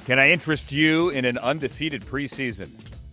Can I interest you in an undefeated preseason?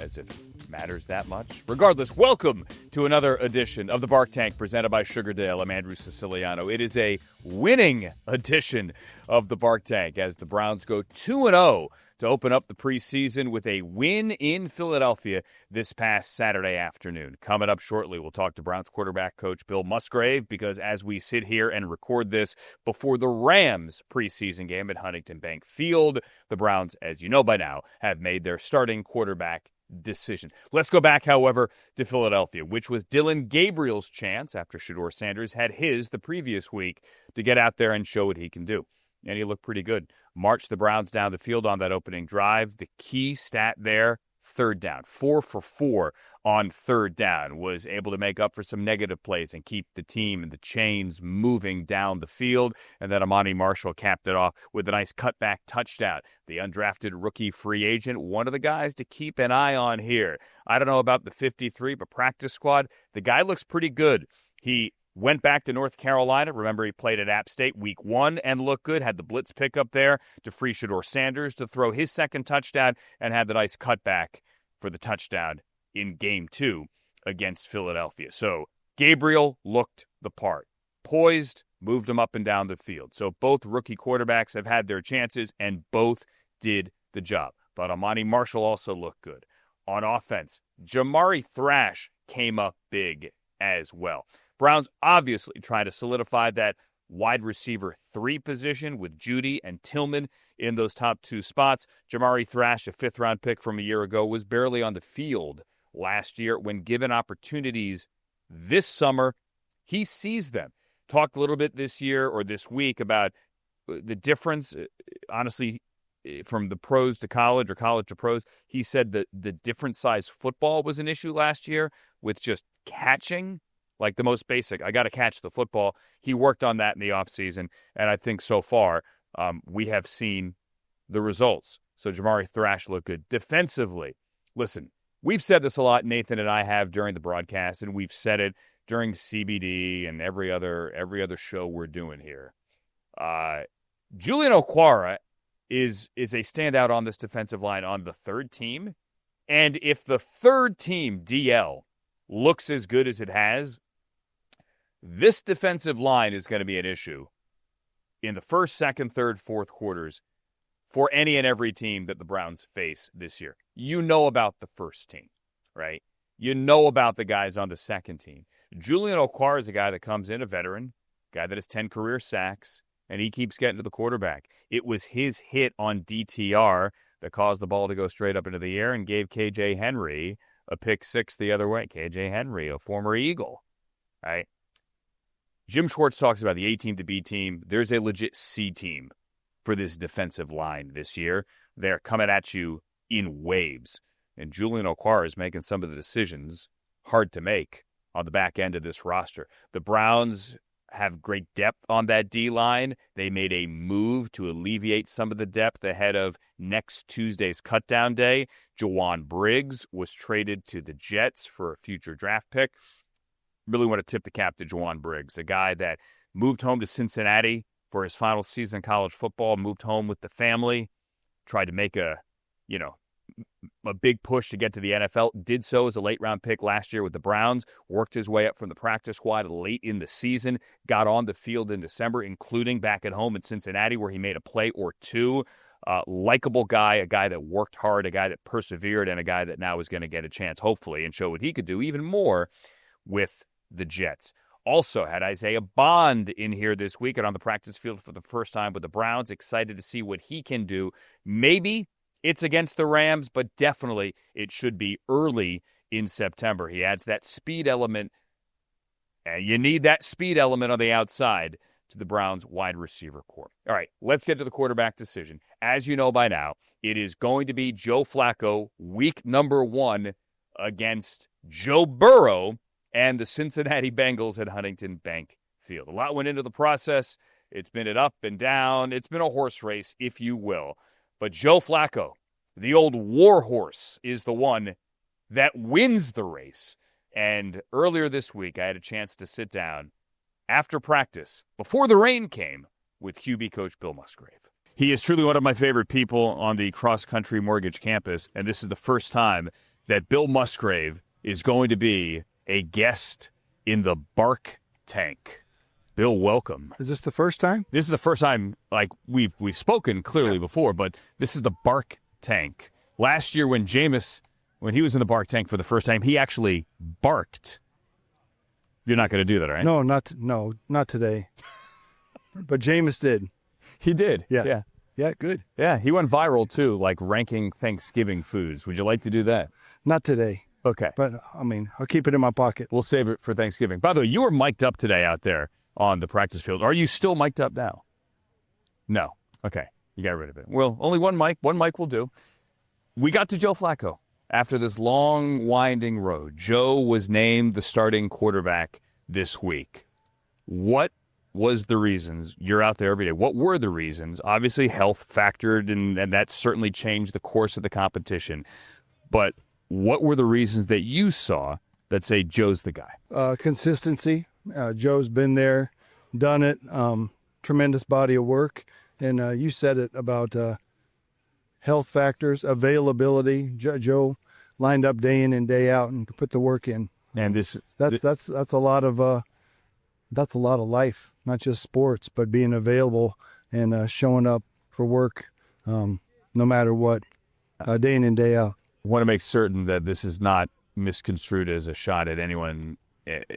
As if it matters that much. Regardless, welcome to another edition of the Bark Tank presented by Sugardale. I'm Andrew Siciliano. It is a winning edition of the Bark Tank as the Browns go 2-0 to open up the preseason with a win in Philadelphia this past Saturday afternoon. Coming up shortly, we'll talk to Browns quarterback coach Bill Musgrave because as we sit here and record this before the Rams preseason game at Huntington Bank Field, the Browns, as you know by now, have made their starting quarterback decision. Let's go back, however, to Philadelphia, which was Dillon Gabriel's chance after Shedeur Sanders had his the previous week to get out there and show what he can do. And he looked pretty good. Marched the Browns down the field on that opening drive. The key stat there, third down. 4 for 4 on third down. Was able to make up for some negative plays and keep the team and the chains moving down the field. And then Ahmani Marshall capped it off with a nice cutback touchdown. The undrafted rookie free agent, one of the guys to keep an eye on here. I don't know about the 53, but practice squad, the guy looks pretty good. He went back to North Carolina. Remember, he played at App State week 1 and looked good. Had the blitz pickup there to free Shedeur Sanders to throw his second touchdown and had the nice cutback for the touchdown in game 2 against Philadelphia. So Gabriel looked the part. Poised, moved him up and down the field. So both rookie quarterbacks have had their chances and both did the job. But Ahmani Marshall also looked good. On offense, Jamari Thrash came up big as well. Browns obviously trying to solidify that wide receiver 3 position with Judy and Tillman in those top 2 spots. Jamari Thrash, a 5th-round pick from a year ago, was barely on the field last year. When given opportunities this summer, he sees them. Talked a little bit this year or this week about the difference, honestly, from the pros to college or college to pros. He said that the different size football was an issue last year with just catching. Like the most basic, I got to catch the football. He worked on that in the offseason, and I think so far we have seen the results. So Jamari Thrash looked good. Defensively, listen, we've said this a lot, Nathan and I have during the broadcast, and we've said it during CBD and every other show we're doing here. Julian Okwara is a standout on this defensive line on the third team, and if the third team DL looks as good as it has, this defensive line is going to be an issue in the first, second, third, fourth quarters for any and every team that the Browns face this year. You know about the first team, right? You know about the guys on the second team. Julian Okwara is a guy that comes in, a veteran, guy that has 10 career sacks, and he keeps getting to the quarterback. It was his hit on DTR that caused the ball to go straight up into the air and gave KJ Henry a pick 6 the other way. KJ Henry, a former Eagle, right? Jim Schwartz talks about the A team to B team. There's a legit C team for this defensive line this year. They're coming at you in waves. And Julian Okwara is making some of the decisions hard to make on the back end of this roster. The Browns have great depth on that D-line. They made a move to alleviate some of the depth ahead of next Tuesday's cutdown day. Jawan Briggs was traded to the Jets for a future draft pick. Really want to tip the cap to Jawan Briggs, a guy that moved home to Cincinnati for his final season in college football, moved home with the family, tried to make a big push to get to the NFL, did so as a late-round pick last year with the Browns, worked his way up from the practice squad late in the season, got on the field in December, including back at home in Cincinnati where he made a play or two. Likable guy, a guy that worked hard, a guy that persevered, and a guy that now is going to get a chance, hopefully, and show what he could do even more with the Jets. Also had Isaiah Bond in here this week and on the practice field for the first time with the Browns. Excited to see what he can do. Maybe it's against the Rams, but definitely it should be early in September. He adds that speed element, and you need that speed element on the outside to the Browns wide receiver corps. All right, let's get to the quarterback decision. As you know by now, it is going to be Joe Flacco, week number 1 against Joe Burrow and the Cincinnati Bengals at Huntington Bank Field. A lot went into the process. It's been an up and down. It's been a horse race, if you will. But Joe Flacco, the old war horse, is the one that wins the race. And earlier this week, I had a chance to sit down after practice, before the rain came, with QB coach Bill Musgrave. He is truly one of my favorite people on the cross-country mortgage campus, and this is the first time that Bill Musgrave is going to be a guest in the Bark Tank. Bill, welcome. Is this the first time? This is the first time, like, we've spoken clearly before, but this is the Bark Tank. Last year when Jameis, when he was in the Bark Tank for the first time, he actually barked. You're not going to do that, right? No, not today. But Jameis did. He did. Yeah. Yeah, good. Yeah, he went viral, too, like ranking Thanksgiving foods. Would you like to do that? Not today. Okay. But, I mean, I'll keep it in my pocket. We'll save it for Thanksgiving. By the way, you were mic'd up today out there on the practice field. Are you still mic'd up now? No. Okay. You got rid of it. Well, only one mic. One mic will do. We got to Joe Flacco after this long, winding road. Joe was named the starting quarterback this week. What was the reasons? You're out there every day. What were the reasons? Obviously, health factored, and that certainly changed the course of the competition. But what were the reasons that you saw that say Joe's the guy? Consistency. Joe's been there, done it. Tremendous body of work. And you said it about health factors, availability. Joe lined up day in and day out and put the work in. And that's a lot of life, not just sports, but being available and showing up for work, no matter what, day in and day out. I want to make certain that this is not misconstrued as a shot at anyone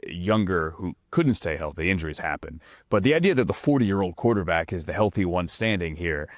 younger who couldn't stay healthy. Injuries happen. But the idea that the 40-year-old quarterback is the healthy one standing here,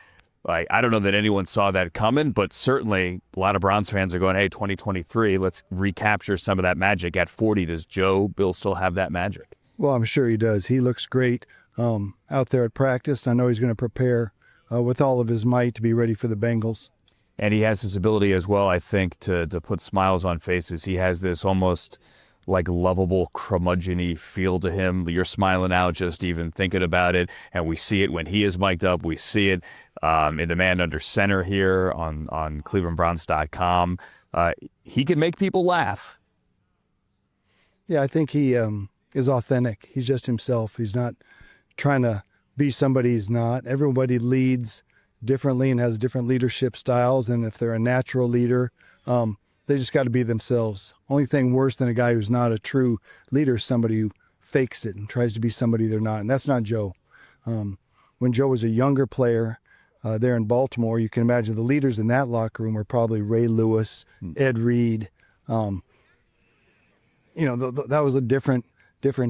I don't know that anyone saw that coming, but certainly a lot of Browns fans are going, hey, 2023, let's recapture some of that magic. At 40, does Bill still have that magic? Well, I'm sure he does. He looks great out there at practice. I know he's going to prepare with all of his might to be ready for the Bengals. And he has this ability as well, I think, to put smiles on faces. He has this almost like lovable curmudgeon-y feel to him. You're smiling out just even thinking about it, and we see it when he is mic'd up. We see it in the Man Under Center here on clevelandbrowns.com. He can make people laugh. Yeah, I think he is authentic. He's just himself. He's not trying to be somebody he's not. Everybody leads differently and has different leadership styles, and if they're a natural leader, they just got to be themselves. Only thing worse than a guy who's not a true leader is somebody who fakes it and tries to be somebody they're not, and that's not Joe. When Joe was a younger player there in Baltimore, you can imagine the leaders in that locker room were probably Ray Lewis, Ed Reed. That was a different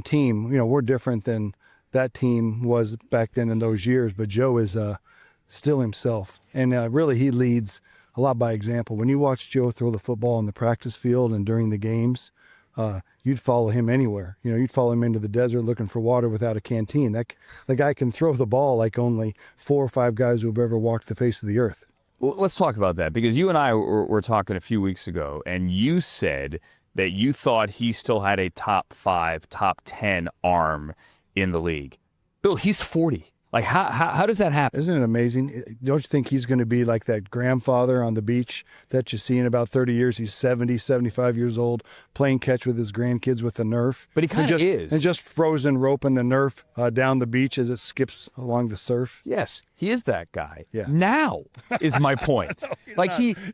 team. We're different than that team was back then in those years, but Joe is still himself, and really he leads a lot by example. When you watch Joe throw the football on the practice field and during the games, you'd follow him anywhere. You'd follow him into the desert looking for water without a canteen. The guy can throw the ball like only 4 or 5 guys who've ever walked the face of the earth. Well, let's talk about that, because you and I were talking a few weeks ago, and you said that you thought he still had a top 5, top 10 arm in the league. Bill, he's 40. Like, how does that happen? Isn't it amazing? Don't you think he's going to be like that grandfather on the beach that you see in about 30 years? He's 70, 75 years old, playing catch with his grandkids with the Nerf. But he kind of is. And just frozen roping the Nerf down the beach as it skips along the surf. Yes, he is that guy. Yeah. Now is my point.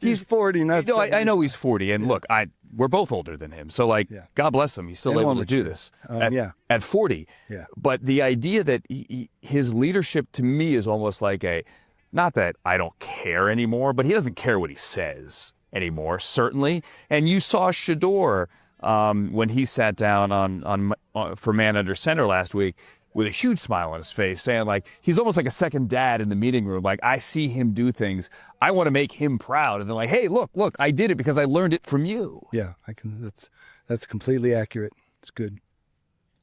He's 40. I know he's 40, and look, we're both older than him. So, God bless him. He's still able to do this at 40. Yeah. But the idea that his leadership to me is almost like not that I don't care anymore, but he doesn't care what he says anymore, certainly. And you saw Shador when he sat down for Man Under Center last week with a huge smile on his face, saying he's almost like a second dad in the meeting room. I see him do things. I want to make him proud. And they're like, hey, look, I did it because I learned it from you. Yeah, that's completely accurate. It's good.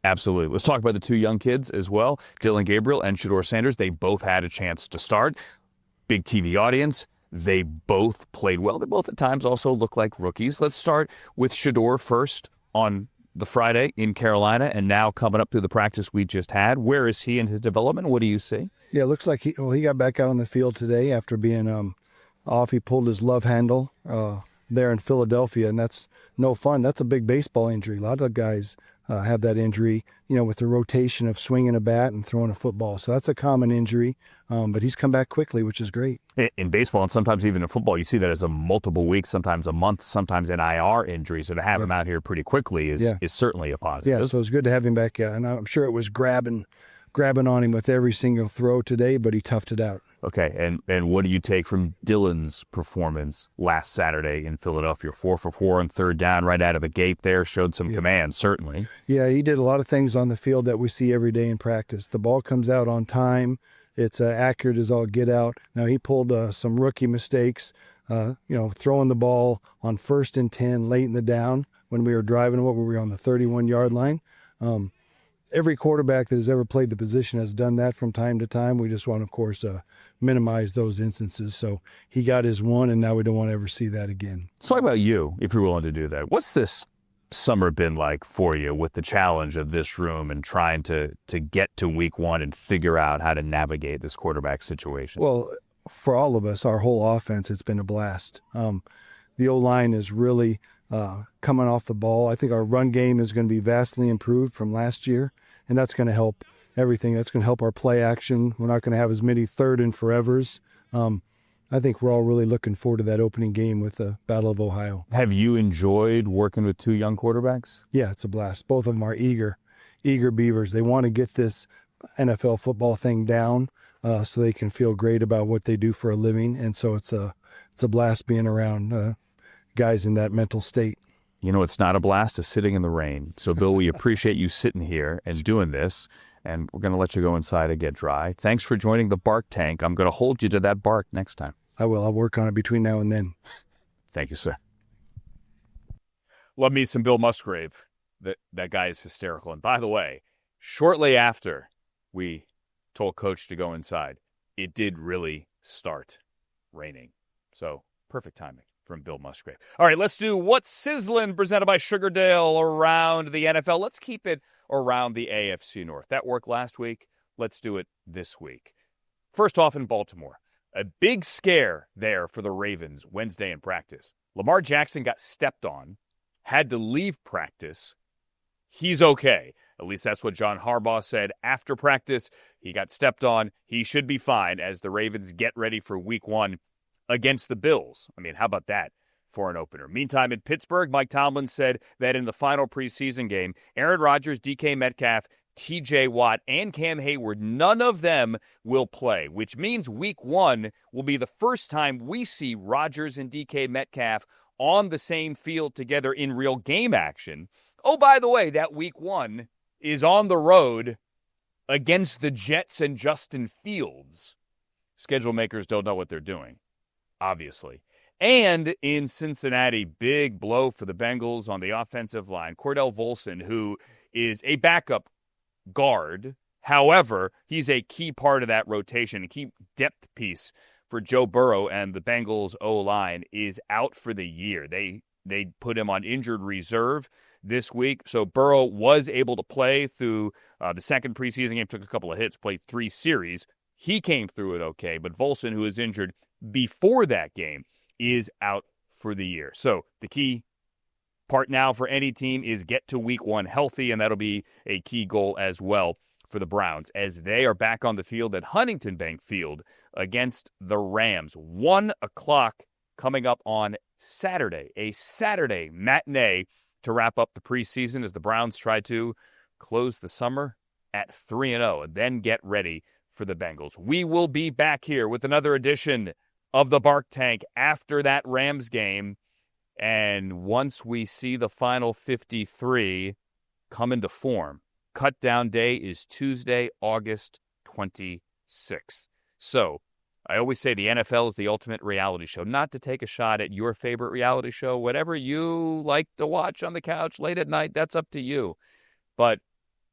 Absolutely. Let's talk about the 2 young kids as well. Dillon Gabriel and Shador Sanders. They both had a chance to start. Big TV audience. They both played well. They both at times also look like rookies. Let's start with Shador first on the Friday in Carolina, and now coming up through the practice we just had. Where is he in his development? What do you see? Yeah, it looks like he got back out on the field today after being off. He pulled his love handle there in Philadelphia, and that's no fun. That's a big baseball injury. A lot of guys have that injury, with the rotation of swinging a bat and throwing a football. So that's a common injury, but he's come back quickly, which is great. In baseball, and sometimes even in football, you see that as a multiple weeks, sometimes a month, sometimes an IR injury. So to have him out here pretty quickly is certainly a positive. Yeah, so it's good to have him back. And I'm sure it was grabbing on him with every single throw today, but he toughed it out. Okay, and what do you take from Dillon's performance last Saturday in Philadelphia? 4 for 4 on third down right out of the gate there, showed some command, certainly. Yeah, he did a lot of things on the field that we see every day in practice. The ball comes out on time. It's accurate as all get out. Now, he pulled some rookie mistakes, throwing the ball on 1st and 10 late in the down when we were driving, we were on the 31-yard line. Every quarterback that has ever played the position has done that from time to time. We just want, of course, minimize those instances. So he got his one, and now we don't want to ever see that again. Let's talk about you, if you're willing to do that. What's this summer been like for you with the challenge of this room and trying to get to week one and figure out how to navigate this quarterback situation? Well, for all of us, our whole offense, it's been a blast. The O-line is really coming off the ball. I think our run game is going to be vastly improved from last year, and that's going to help everything. That's going to help our play action. We're not going to have as many third and forevers. I think we're all really looking forward to that opening game with the Battle of Ohio. Have you enjoyed working with two young quarterbacks? Yeah, it's a blast. Both of them are eager beavers. They want to get this NFL football thing down so they can feel great about what they do for a living, and so it's a blast being around guys in that mental state. It's not a blast is sitting in the rain. So, Bill, we appreciate you sitting here and doing this, and we're going to let you go inside and get dry. Thanks for joining the Bark Tank. I'm going to hold you to that bark next time. I will. I'll work on it between now and then. Thank you, sir. Love me some Bill Musgrave. That guy is hysterical. And by the way, shortly after we told Coach to go inside, it did really start raining. So, perfect timing from Bill Musgrave. All right, let's do What's Sizzlin', presented by Sugardale around the NFL. Let's keep it around the AFC North. That worked last week. Let's do it this week. First off, in Baltimore, a big scare there for the Ravens Wednesday in practice. Lamar Jackson got stepped on, had to leave practice. He's okay. At least that's what John Harbaugh said after practice. He got stepped on. He should be fine as the Ravens get ready for week one against the Bills. I mean, how about that for an opener? Meantime, in Pittsburgh, Mike Tomlin said that in the final preseason game, Aaron Rodgers, DK Metcalf, TJ Watt, and Cam Hayward, none of them will play, which means week one will be the first time we see Rodgers and DK Metcalf on the same field together in real game action. Oh, by the way, that week one is on the road against the Jets and Justin Fields. Schedule makers don't know what they're doing, obviously. And in Cincinnati, big blow for the Bengals on the offensive line. Cordell Volson, who is a backup guard. However, he's a key part of that rotation, a key depth piece for Joe Burrow, and the Bengals O-line is out for the year. They put him on injured reserve this week. So Burrow was able to play through the second preseason game, took a couple of hits, played 3 series. He came through it okay, but Volson, who was injured before that game, is out for the year. So the key part now for any team is get to week one healthy, and that'll be a key goal as well for the Browns as they are back on the field at Huntington Bank Field against the Rams. 1 o'clock coming up on Saturday, a Saturday matinee to wrap up the preseason as the Browns try to close the summer at 3-0 and then get ready for the Bengals. We will be back here with another edition of the Bark Tank after that Rams game. And once we see the final 53 come into form, cut down day is Tuesday, August 26th. So I always say the NFL is the ultimate reality show. Not to take a shot at your favorite reality show, whatever you like to watch on the couch late at night, that's up to you. But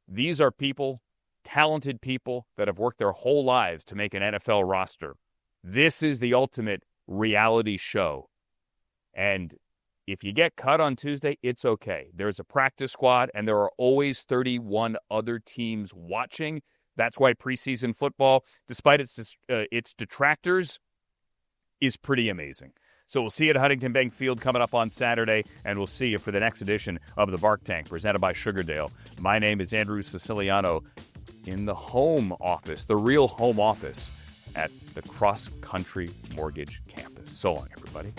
these are people, talented people that have worked their whole lives to make an NFL roster. This is the ultimate reality show. And if you get cut on Tuesday, it's okay. There's a practice squad, and there are always 31 other teams watching. That's why preseason football, despite its detractors, is pretty amazing. So we'll see you at Huntington Bank Field coming up on Saturday, and we'll see you for the next edition of the Bark Tank presented by Sugardale. My name is Andrew Siciliano in the home office, the real home office at the Cross Country Mortgage Campus. So long, everybody.